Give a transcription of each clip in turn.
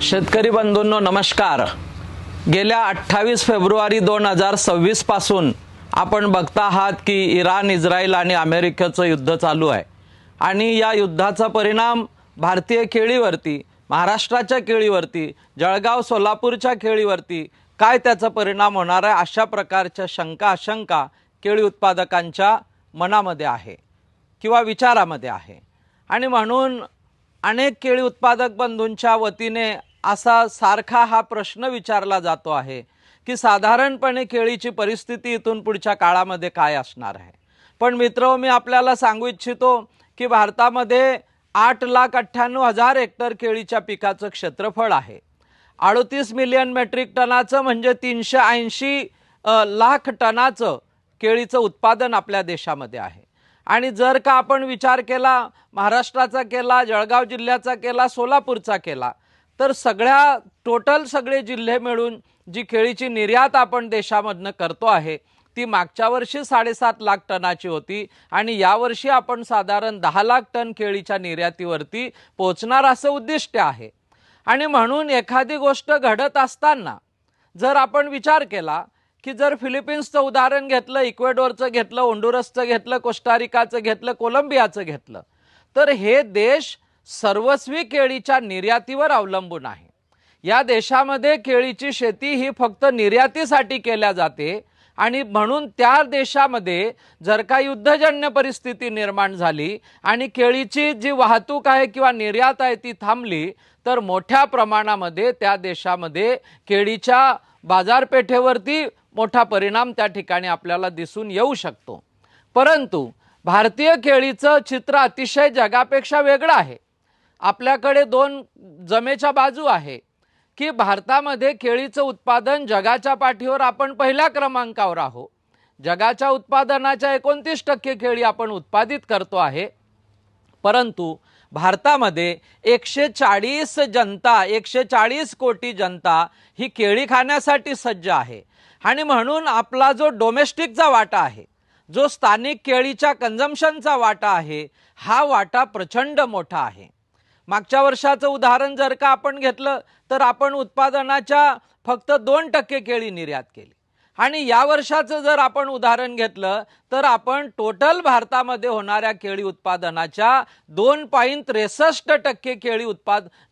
शेतकरी बंधूंनो नमस्कार। गेल्या 28 फेब्रुवारी 2026 पासून आपण बघता आहात की इराण, इस्रायल आणि अमेरिकेचं युद्ध चालू आहे आणि या युद्धाचा परिणाम भारतीय केळीवरती, महाराष्ट्राच्या केळीवरती, जळगाव सोलापूरच्या केळीवरती काय त्याचा परिणाम होणार आहे अशा प्रकारच्या आशंका केळी उत्पादकांच्या मनामध्ये आहे किंवा विचारामध्ये आहे। आणि म्हणून अनेक केळी उत्पादक बंधूंच्या वतीने असा सारखा हा प्रश्न विचारला जातो आहे की साधारणपणे केळीची परिस्थिती इथून पुढच्या काळामध्ये काय असणार आहे। पण मित्रो, मी आपल्याला सांगू इच्छितो की भारतामध्ये 8,98,000 हेक्टर केळीच्या पिकाचं क्षेत्रफळ आहे। 38 मिलियन मेट्रिक टनाचं म्हणजे 380 लाख टनाचं केळीचं उत्पादन आपल्या देशामध्ये आहे। आणि जर का आपण विचार केला, महाराष्ट्राचा केला, जळगाव जिल्ह्याचा केला, सोलापूरचा केला, तर सगळे जिल्हे मिळून जी केळीची निर्यात आपण देशामधनं करतो आहे ती मागच्या वर्षी 7.5 लाख टनाची होती आणि यावर्षी आपण साधारण 10 लाख टन केळीच्या निर्यातीवरती पोहोचणार असं उद्दिष्ट आहे। आणि म्हणून एखादी गोष्ट घडत असताना जर आपण विचार केला की जर फिलिपिन्सचं उदाहरण घेतलं, इक्वेडोरचं घेतलं, होंडुरसचं घेतलं, कोस्टारिकाचं घेतलं, कोलंबियाचं घेतलं, तर हे देश सर्वस्वी केळीच्या निर्यातीवर अवलंबून आहे। या देशामध्ये केळीची शेती ही फक्त निर्यातीसाठी केल्या जाते आणि म्हणून त्या देशामध्ये जर का युद्धजन्य परिस्थिती निर्माण झाली आणि केळीची जी वाहतूक आहे किंवा निर्यात आहे ती थांबली तर मोठ्या प्रमाणामध्ये त्या देशामध्ये केळीच्या बाजारपेठेवरती मोठा परिणाम त्या ठिकाणी आपल्याला दिसून येऊ शकतो। परंतु भारतीय केळीचं चित्र अतिशय जगापेक्षा वेगळं आहे। आपल्याकडे दोन जमेच्या बाजू आहे की भारतामध्ये केळीचं उत्पादन जगाच्या पाठीवर आपण पहिल्या क्रमांकावर आहोत। जगाच्या उत्पादनाच्या 29% केळी आपण उत्पादित करतो आहे। परंतु भारतामध्ये 140 कोटी जनता ही केळी खाण्यासाठी सज्ज आहे आणि म्हणून आपला जो डोमेस्टिकचा वाटा आहे, जो स्थानिक केळीच्या कन्झम्पशनचा वाटा आहे, हा वाटा प्रचंड मोठा आहे। मागच्या वर्षाचं उदाहरण जर का आपण घेतलं तर आपण उत्पादनाच्या फक्त 2% केळी निर्यात केली आणि या वर्षाचं जर आपण उदाहरण घेतलं तर आपण टोटल भारतामध्ये होणाऱ्या केळी उत्पादनाच्या 2.63% केळी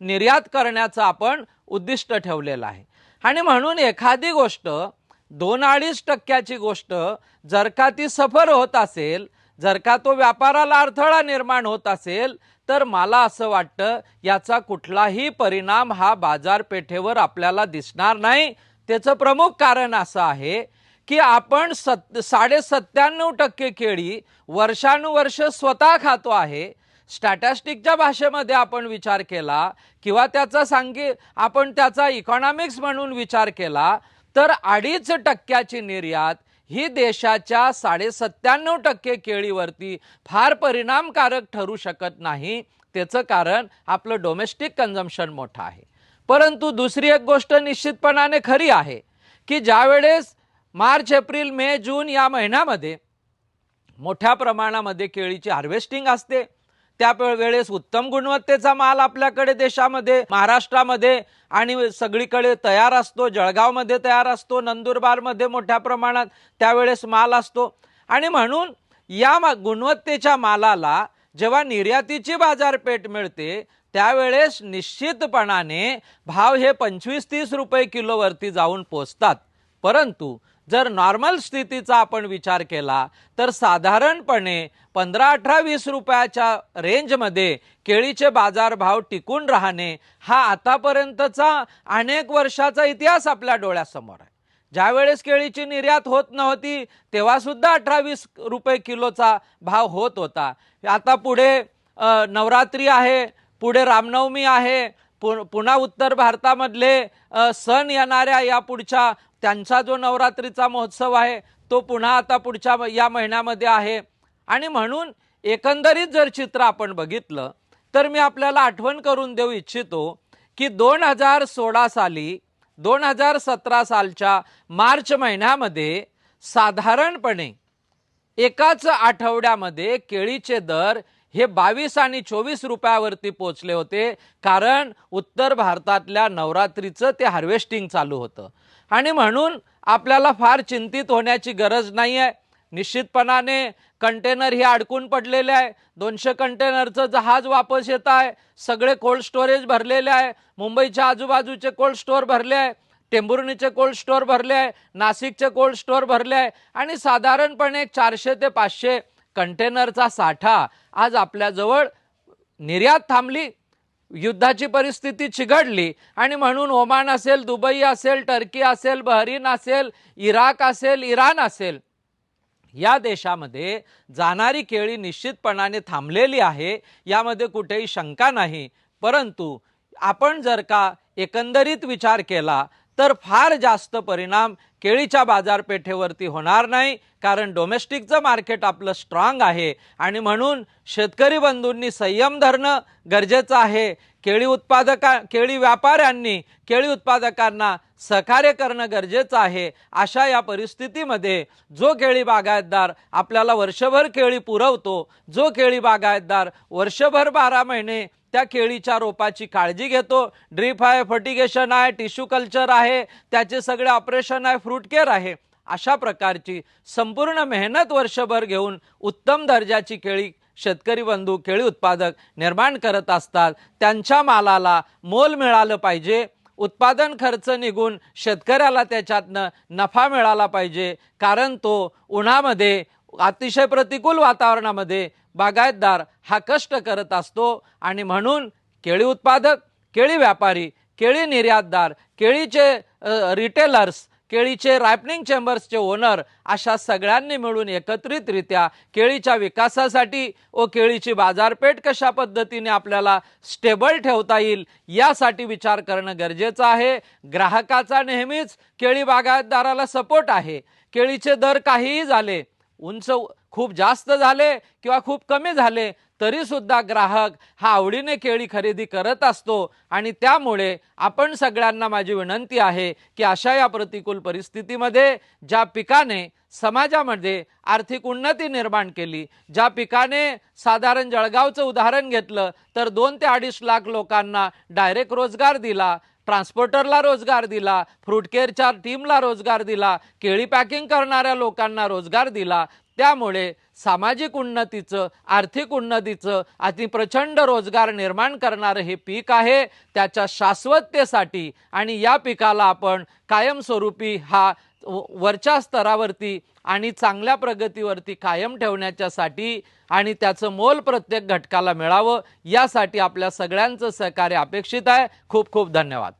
निर्यात करण्याचं आपण उद्दिष्ट ठेवलेलं आहे। आणि म्हणून एखादी गोष्ट 2-2.5% गोष्ट जर का ती सफर होत असेल, जर का तो व्यापाराला अडथळा निर्माण होत असेल तर मला असं वाटतं याचा कुठलाही परिणाम हा बाजारपेठेवर आपल्याला दिसणार नाही। त्याचं प्रमुख कारण असं आहे की आपण 97% केळी वर्षानुवर्ष स्वतः खातो आहे। स्टॅटिस्टिकच्या भाषेमध्ये आपण विचार केला किंवा आपण त्याचा इकॉनॉमिक्स म्हणून विचार केला तर 2.5% निर्यात ही देशाच्या 97% केळीवरती फार परिणामकारक ठरू शकत नाही। त्याचं कारण आपलं डोमेस्टिक कन्झम्पशन मोठं आहे। परंतु दुसरी एक गोष्ट निश्चितपणाने खरी आहे की ज्यावेळेस मार्च, एप्रिल, मे, जून या महिन्यामध्ये मोठ्या प्रमाणामध्ये केळीची हार्वेस्टिंग असते, त्यावेळेस उत्तम गुणवत्तेचा माल आपल्याकडे देशामध्ये, महाराष्ट्रामध्ये आणि सगळीकडे तयार असतो, जळगावमध्ये तयार असतो, नंदुरबारमध्ये मोठ्या प्रमाणात त्यावेळेस माल असतो। आणि म्हणून या गुणवत्तेच्या मालाला जेव्हा निर्यातीची बाजारपेठ मिळते त्यावेळेस निश्चितपणाने भाव हे 25-30 रुपये किलोवरती जाऊन पोहोचतात। परंतु जर नॉर्मल स्थितीचा आपण विचार केला तर साधारणपणे 15-18-20 रुपयाच्या रेंजमध्ये केळीचे बाजारभाव टिकून राहणे हा आतापर्यंतचा अनेक वर्षाचा इतिहास आपल्या डोळ्यासमोर आहे। ज्यावेळेस केळीची निर्यात होत नव्हती तेव्हा सुद्धा 18-20 रुपये किलोचा भाव होत होता। आता पुढे नवरात्री आहे, पुढे रामनवमी आहे, पुन्हा उत्तर भारतामधले सण येणाऱ्या या पुढच्या त्यांचा जो नवरात्रीचा महोत्सव आहे तो पुन्हा आता पुढच्या या महिन्यामध्ये आहे। आणि म्हणून एकंदरीत जर चित्र आपण बघितलं तर मी आपल्याला आठवण करून देऊ इच्छितो की 2017 सालच्या मार्च महिन्यामध्ये साधारणपणे एकाच आठवड्यामध्ये केळीचे दर हे 22 आणि 24 रुपयावरती पोहोचले होते, कारण उत्तर भारतातल्या नवरात्रीचं ते हार्वेस्टिंग चालू होतं. आणि म्हणून आपल्याला फार चिंतित होण्याची गरज नाही आहे. निश्चितपणाने कंटेनर हे अडकून पडलेले आहे. 200 कंटेनरचं जहाज वापस येत आहे. सगळे कोल्ड स्टोरेज भरलेले आहे. मुंबईच्या आजूबाजूचे कोल्ड स्टोअर भरले आहे. टेंभुर्णीचे कोल्ड स्टोअर भरले आहे. नाशिकचे कोल्ड स्टोअर भरले आहे. आणि साधारणपणे 400 ते 500 कंटेनरचा साठा आज आपल्याजवळ. निर्यात थांबली, युद्धाची परिस्थिती चिघडली आणि म्हणून ओमान असेल, दुबई असेल, टर्की असेल, बहरीन असेल, इराक असेल, इराण असेल, या देशामध्ये जाणारी केळी निश्चितपणाने थांबलेली आहे. यामध्ये कुठेही शंका नाही. परंतु आपण जर का एकंदरीत विचार केला तर फार जास्त परिणाम केळीच्या बाजारपेठेवरती होणार नाही, कारण डोमेस्टिकचं मार्केट आपलं स्ट्रॉंग आहे. आणि म्हणून शेतकरी बंधूंनी संयम धरणं गरजेचं आहे. केळी व्यापाऱ्यांनी केळी उत्पादकांना सहकार्य करणं गरजेचं आहे. अशा या परिस्थितीमध्ये जो केळी बागायतदार आपल्याला वर्षभर केळी पुरवतो, जो केळी बागायतदार वर्षभर 12 महिने त्या केळीच्या रोपाची काळजी घेतो, ड्रीप आहे, फर्टिगेशन आहे, टिश्यू कल्चर आहे, त्याचे सगळे ऑपरेशन आहे, फ्रूट केअर आहे, अशा प्रकारची संपूर्ण मेहनत वर्षभर घेऊन उत्तम दर्जाची केळी शेतकरी बंधू, केळी उत्पादक निर्माण करत असतात. त्यांच्या मालाला मोल मिळालं पाहिजे. उत्पादन खर्च निघून शेतकऱ्याला त्याच्यातनं नफा मिळाला पाहिजे, कारण तो उन्हामध्ये अतिशय प्रतिकूल वातावरणामध्ये बागायतदार हा कष्ट करत असतो. आणि म्हणून केळी उत्पादक, केळी व्यापारी, केळी निर्यातदार, केळीचे रिटेलर्स, केळीचे रायपनिंग चेंबर्सचे ओनर, अशा सगळ्यांनी मिळून एकत्रितरित्या केळीच्या विकासासाठी व केळीची बाजारपेठ कशा पद्धतीने आपल्याला स्टेबल ठेवता येईल यासाठी विचार करणं गरजेचं आहे. ग्राहकाचा नेहमीच केळी बागायतदाराला सपोर्ट आहे. केळीचे दर काहीही झाले, उंच खूप जास्त झाले किंवा खूप कमी झाले, तरी सुद्धा ग्राहक हा आवडीने केळी खरेदी करत असतो. आणि त्यामुळे आपण सगळ्यांना माझी विनंती आहे की अशा या प्रतिकूल परिस्थितीमध्ये ज्या पिकाने समाजामध्ये आर्थिक उन्नती निर्माण केली, ज्या पिकाने साधारण जळगावचं उदाहरण घेतलं तर 2 ते 2.5 लाख लोकांना डायरेक्ट रोजगार दिला, ट्रान्सपोर्टरला रोजगार दिला, फ्रूट केअरच्या टीमला रोजगार दिला, केळी पॅकिंग करणाऱ्या लोकांना रोजगार दिला, त्यामुळे सामाजिक उन्नतीचं, आर्थिक उन्नतीचं अति प्रचंड रोजगार निर्माण करणारं हे पीक आहे. त्याच्या शाश्वततेसाठी आणि या पिकाला आपण कायमस्वरूपी हा वरच्या स्तरावरती आणि चांगल्या प्रगतीवरती कायम ठेवण्याच्यासाठी आणि त्याचं मोल प्रत्येक घटकाला मिळावं यासाठी आपल्या सगळ्यांचं सहकार्य अपेक्षित आहे. खूप खूप धन्यवाद.